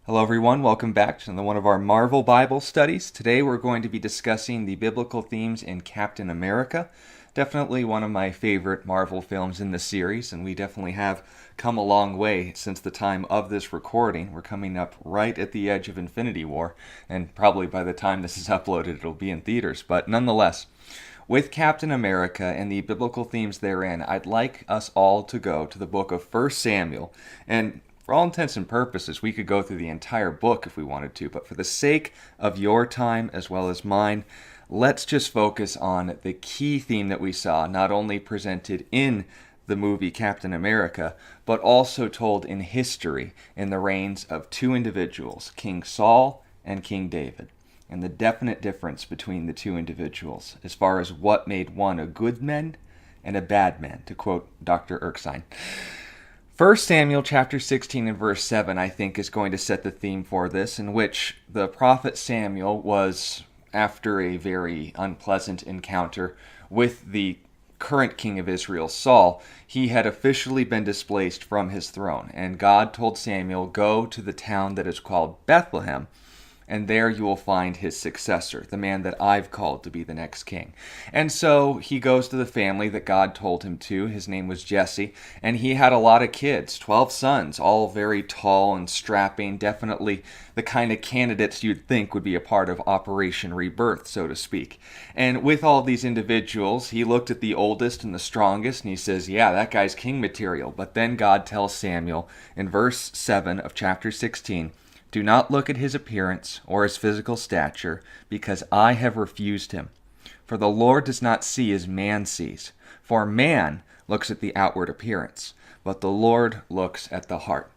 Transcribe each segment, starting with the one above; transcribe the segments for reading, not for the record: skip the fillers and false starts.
Hello, everyone. Welcome back to one of our Marvel Bible studies. Today, we're going to be discussing the biblical themes in Captain America. Definitely one of my favorite Marvel films in the series, and we definitely have come a long way since the time of this recording. We're coming up right at the edge of Infinity War, and probably by the time this is uploaded, it'll be in theaters. But nonetheless, with Captain America and the biblical themes therein, I'd like us all to go to the book of 1 Samuel. And for all intents and purposes, we could go through the entire book if we wanted to, but for the sake of your time as well as mine, let's just focus on the key theme that we saw, not only presented in the movie Captain America, but also told in history in the reigns of two individuals, King Saul and King David, and the definite difference between the two individuals as far as what made one a good man and a bad man, to quote Dr. Erskine. 1 Samuel chapter 16 and verse 7, I think, is going to set the theme for this, in which the prophet Samuel was, after a very unpleasant encounter with the current king of Israel, Saul, he had officially been displaced from his throne. And God told Samuel, "Go to the town that is called Bethlehem, and there you will find his successor, the man that I've called to be the next king." And so he goes to the family that God told him to. His name was Jesse, and he had a lot of kids, 12 sons, all very tall and strapping, definitely the kind of candidates you'd think would be a part of Operation Rebirth, so to speak. And with all these individuals, he looked at the oldest and the strongest, and he says, yeah, that guy's king material. But then God tells Samuel in verse 7 of chapter 16, "Do not look at his appearance or his physical stature, because I have refused him. For the Lord does not see as man sees. For man looks at the outward appearance, but the Lord looks at the heart."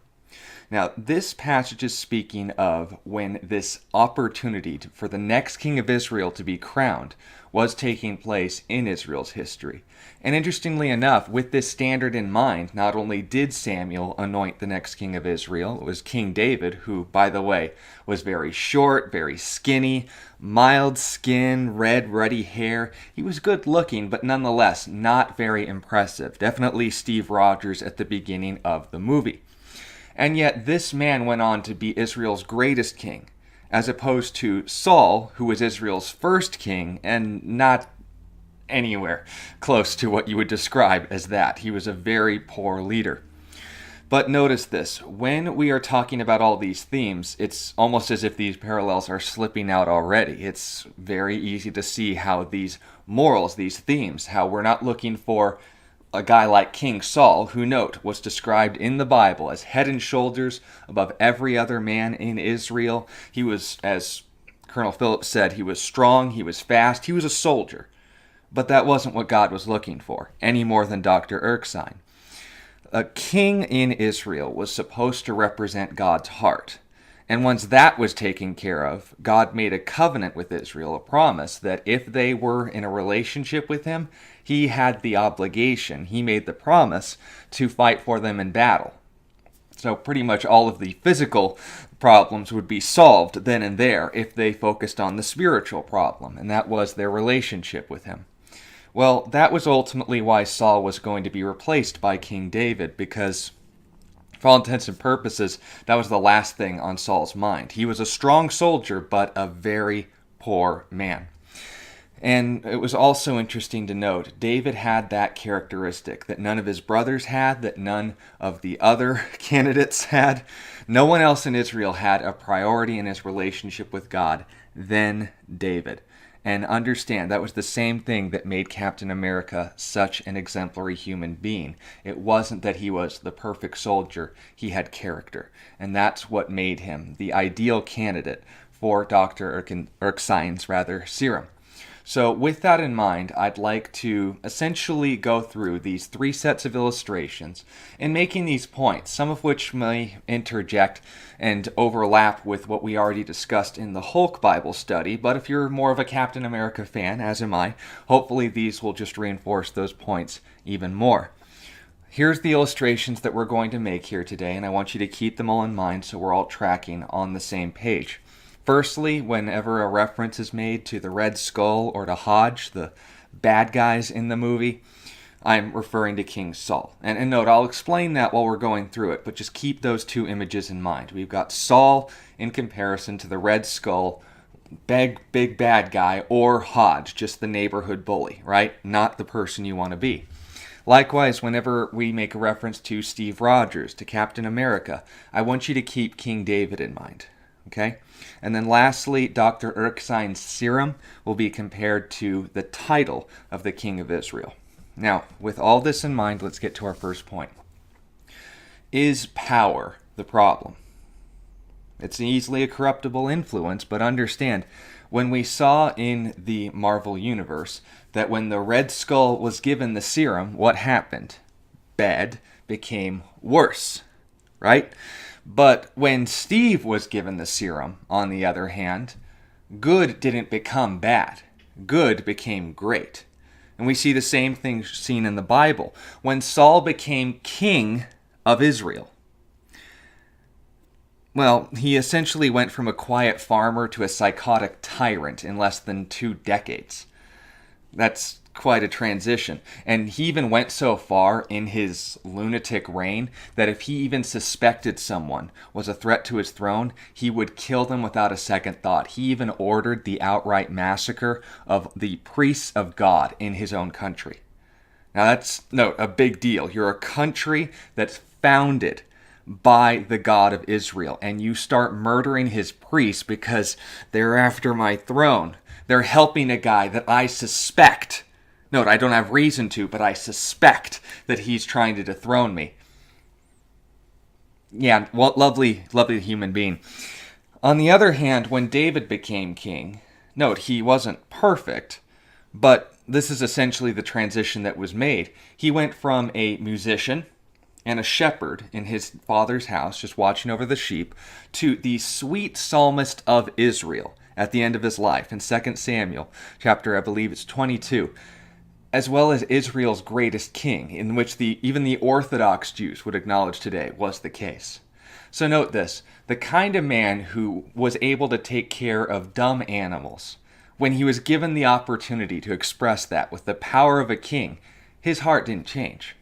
Now, this passage is speaking of when this opportunity for the next king of Israel to be crowned was taking place in Israel's history. And interestingly enough, with this standard in mind, not only did Samuel anoint the next king of Israel, it was King David, who, by the way, was very short, very skinny, mild skin, red, ruddy hair. He was good looking, but nonetheless not very impressive. Definitely Steve Rogers at the beginning of the movie. And yet this man went on to be Israel's greatest king, as opposed to Saul, who was Israel's first king, and not anywhere close to what you would describe as that. He was a very poor leader. But notice this, when we are talking about all these themes, it's almost as if these parallels are slipping out already. It's very easy to see how these morals, these themes, how we're not looking for a guy like King Saul, who, note, was described in the Bible as head and shoulders above every other man in Israel. He was, as Colonel Phillips said, he was strong, he was fast, he was a soldier. But that wasn't what God was looking for, any more than Dr. Erskine. A king in Israel was supposed to represent God's heart. And once that was taken care of, God made a covenant with Israel, a promise that if they were in a relationship with him, he had the obligation, he made the promise to fight for them in battle. So pretty much all of the physical problems would be solved then and there if they focused on the spiritual problem, and that was their relationship with him. Well, that was ultimately why Saul was going to be replaced by King David, because for all intents and purposes, that was the last thing on Saul's mind. He was a strong soldier, but a very poor man. And it was also interesting to note, David had that characteristic that none of his brothers had, that none of the other candidates had. No one else in Israel had a priority in his relationship with God than David. And understand, that was the same thing that made Captain America such an exemplary human being. It wasn't that he was the perfect soldier, he had character. And that's what made him the ideal candidate for Dr. Erskine's serum. So with that in mind, I'd like to essentially go through these three sets of illustrations and making these points, some of which may interject and overlap with what we already discussed in the Hulk Bible study, but if you're more of a Captain America fan, as am I, hopefully these will just reinforce those points even more. Here's the illustrations that we're going to make here today, and I want you to keep them all in mind so we're all tracking on the same page. Firstly, whenever a reference is made to the Red Skull or to Hodge, the bad guys in the movie, I'm referring to King Saul. And note, I'll explain that while we're going through it, but just keep those two images in mind. We've got Saul in comparison to the Red Skull, big bad guy, or Hodge, just the neighborhood bully, right? Not the person you want to be. Likewise, whenever we make a reference to Steve Rogers, to Captain America, I want you to keep King David in mind, okay? And then lastly, Dr. Erskine's serum will be compared to the title of the King of Israel. Now, with all this in mind, let's get to our first point. Is power the problem? It's easily a corruptible influence, but understand, when we saw in the Marvel Universe that when the Red Skull was given the serum, what happened? Bad became worse, right? But when Steve was given the serum, on the other hand, good didn't become bad. Good became great. And we see the same thing seen in the Bible. When Saul became king of Israel, well, he essentially went from a quiet farmer to a psychotic tyrant in less than 2 decades. That's quite a transition. And he even went so far in his lunatic reign that if he even suspected someone was a threat to his throne, he would kill them without a second thought. He even ordered the outright massacre of the priests of God in his own country. Now that's, note, a big deal. You're a country that's founded by the God of Israel, and you start murdering his priests because they're after my throne. They're helping a guy that I suspect. Note, I don't have reason to, but I suspect that he's trying to dethrone me. Yeah, what lovely human being. On the other hand, when David became king, note, he wasn't perfect, but this is essentially the transition that was made. He went from a musician and a shepherd in his father's house, just watching over the sheep, to the sweet psalmist of Israel at the end of his life in 2 Samuel, chapter, I believe it's 22. As well as Israel's greatest king, in which even the Orthodox Jews would acknowledge today was the case. So note this, the kind of man who was able to take care of dumb animals, when he was given the opportunity to express that with the power of a king, his heart didn't change.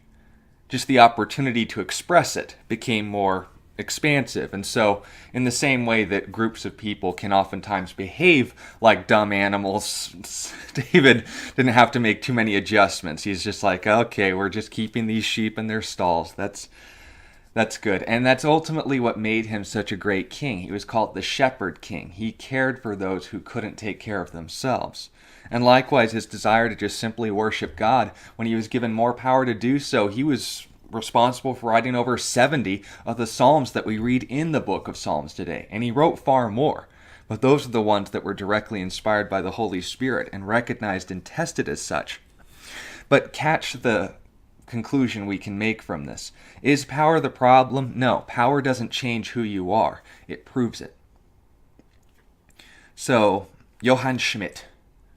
Just the opportunity to express it became more expansive. And so, in the same way that groups of people can oftentimes behave like dumb animals, David didn't have to make too many adjustments. He's just like, okay, we're just keeping these sheep in their stalls. That's good. And that's ultimately what made him such a great king. He was called the Shepherd King. He cared for those who couldn't take care of themselves. And likewise, his desire to just simply worship God, when he was given more power to do so, he was responsible for writing over 70 of the Psalms that we read in the book of Psalms today. And he wrote far more. But those are the ones that were directly inspired by the Holy Spirit and recognized and tested as such. But catch the conclusion we can make from this. Is power the problem? No, power doesn't change who you are. It proves it. So, Johann Schmidt,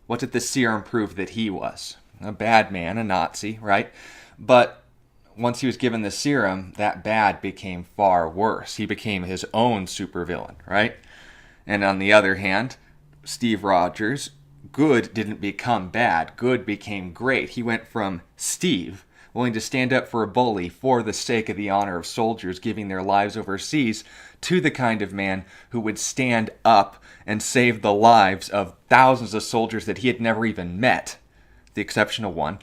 what did the serum prove that he was? A bad man, a Nazi, right? But once he was given the serum, that bad became far worse. He became his own supervillain, right? And on the other hand, Steve Rogers, good didn't become bad. Good became great. He went from Steve, willing to stand up for a bully for the sake of the honor of soldiers giving their lives overseas, to the kind of man who would stand up and save the lives of thousands of soldiers that he had never even met, with the exception of one,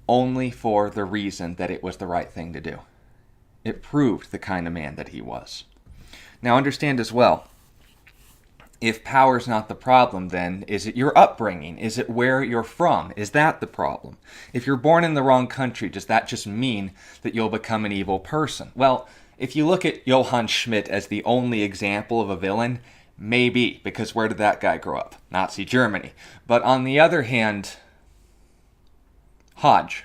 only for the reason that it was the right thing to do. It proved the kind of man that he was. Now understand as well, if power's not the problem, then is it your upbringing? Is it where you're from? Is that the problem? If you're born in the wrong country, does that just mean that you'll become an evil person? Well, if you look at Johann Schmidt as the only example of a villain, maybe, because where did that guy grow up? Nazi Germany. But on the other hand, Hodge,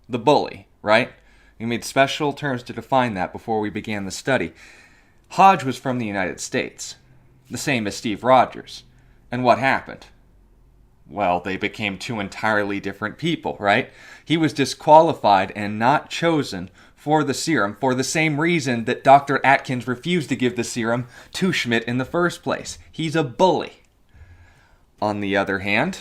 the bully, right? We made special terms to define that before we began the study. Hodge was from the United States, the same as Steve Rogers. And what happened? Well, they became two entirely different people, right? He was disqualified and not chosen for the serum for the same reason that Dr. Atkins refused to give the serum to Schmidt in the first place. He's a bully. On the other hand,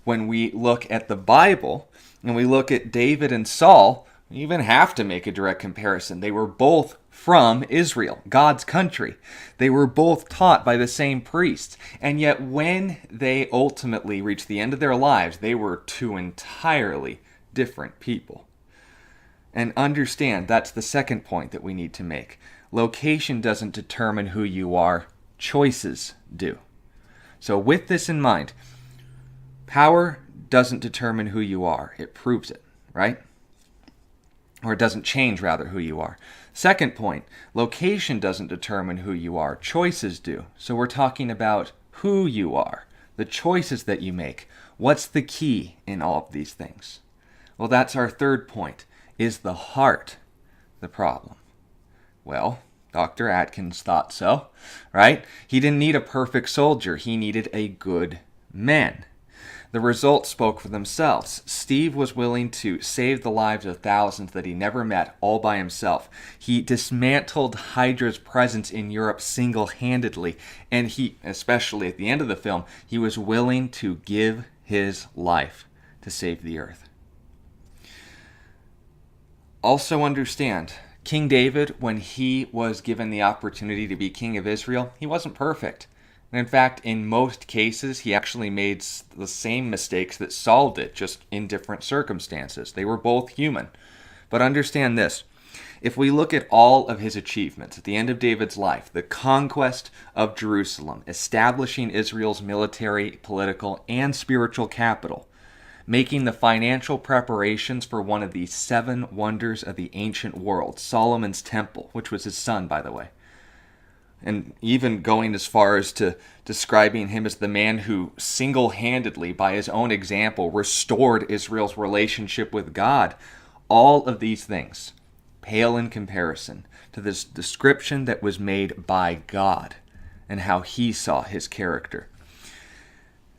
when we look at the Bible, And we look at David and Saul, we even have to make a direct comparison. They were both from Israel, God's country. They were both taught by the same priests. And yet when they ultimately reached the end of their lives, they were two entirely different people. And understand, that's the second point that we need to make. Location doesn't determine who you are, choices do. So with this in mind, power doesn't determine who you are. It proves it, right? Or it doesn't change, rather, who you are. Second point, location doesn't determine who you are. Choices do. So we're talking about who you are, the choices that you make. What's the key in all of these things? Well, that's our third point. Is the heart the problem? Well, Dr. Atkins thought so, right? He didn't need a perfect soldier. He needed a good man. The results spoke for themselves. Steve was willing to save the lives of thousands that he never met all by himself. He dismantled Hydra's presence in Europe single-handedly, and he, especially at the end of the film, he was willing to give his life to save the earth. Also understand, King David, when he was given the opportunity to be king of Israel, he wasn't perfect. And in fact, in most cases, he actually made the same mistakes that Saul did, just in different circumstances. They were both human. But understand this. If we look at all of his achievements at the end of David's life, the conquest of Jerusalem, establishing Israel's military, political, and spiritual capital, making the financial preparations for one of the 7 wonders of the ancient world, Solomon's temple, which was his son, by the way, and even going as far as to describing him as the man who single-handedly, by his own example, restored Israel's relationship with God. All of these things pale in comparison to this description that was made by God and how he saw his character.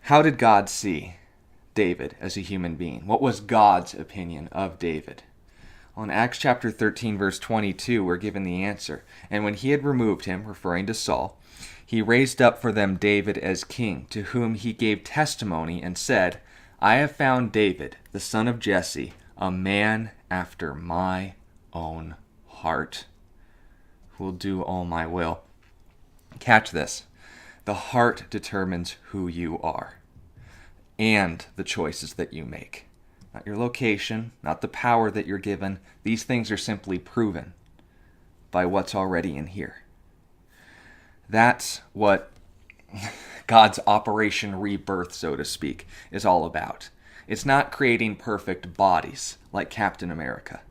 How did God see David as a human being? What was God's opinion of David? Well, in Acts chapter 13, verse 22, we're given the answer. And when he had removed him, referring to Saul, he raised up for them David as king, to whom he gave testimony and said, I have found David, the son of Jesse, a man after my own heart, who will do all my will. Catch this. The heart determines who you are and the choices that you make. Not your location, not the power that you're given. These things are simply proven by what's already in here. That's what God's Operation Rebirth, so to speak, is all about. It's not creating perfect bodies like Captain America.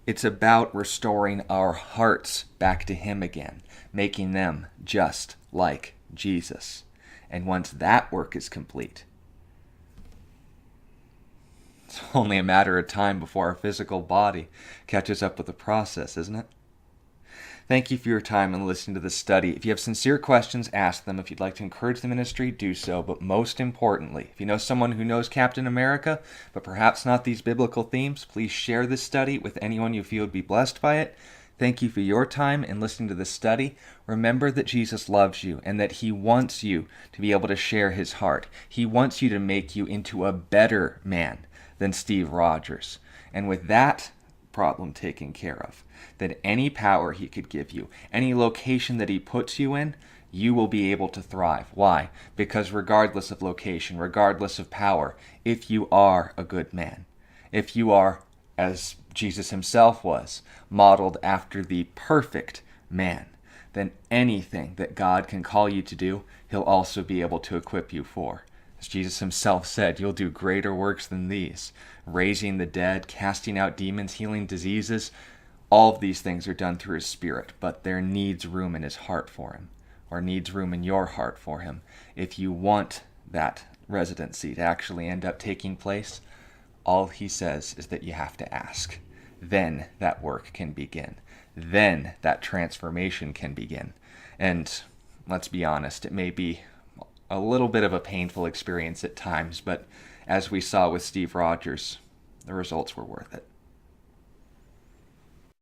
It's about restoring our hearts back to Him again, making them just like Jesus. And once that work is complete, it's only a matter of time before our physical body catches up with the process, isn't it? Thank you for your time and listening to this study. If you have sincere questions, ask them. If you'd like to encourage the ministry, do so. But most importantly, if you know someone who knows Captain America, but perhaps not these biblical themes, please share this study with anyone you feel would be blessed by it. Thank you for your time in listening to this study. Remember that Jesus loves you and that He wants you to be able to share His heart. He wants you to make you into a better man than Steve Rogers. And with that problem taken care of, then any power He could give you, any location that He puts you in, you will be able to thrive. Why? Because regardless of location, regardless of power, if you are a good man, if you are, as Jesus Himself was, modeled after the perfect man, then anything that God can call you to do, He'll also be able to equip you for. As Jesus Himself said, you'll do greater works than these. Raising the dead, casting out demons, healing diseases. All of these things are done through His Spirit, but there needs room in His heart for Him, or needs room in your heart for Him. If you want that residency to actually end up taking place, all He says is that you have to ask. Then that work can begin. Then that transformation can begin. And let's be honest, it may be a little bit of a painful experience at times, but as we saw with Steve Rogers, the results were worth it.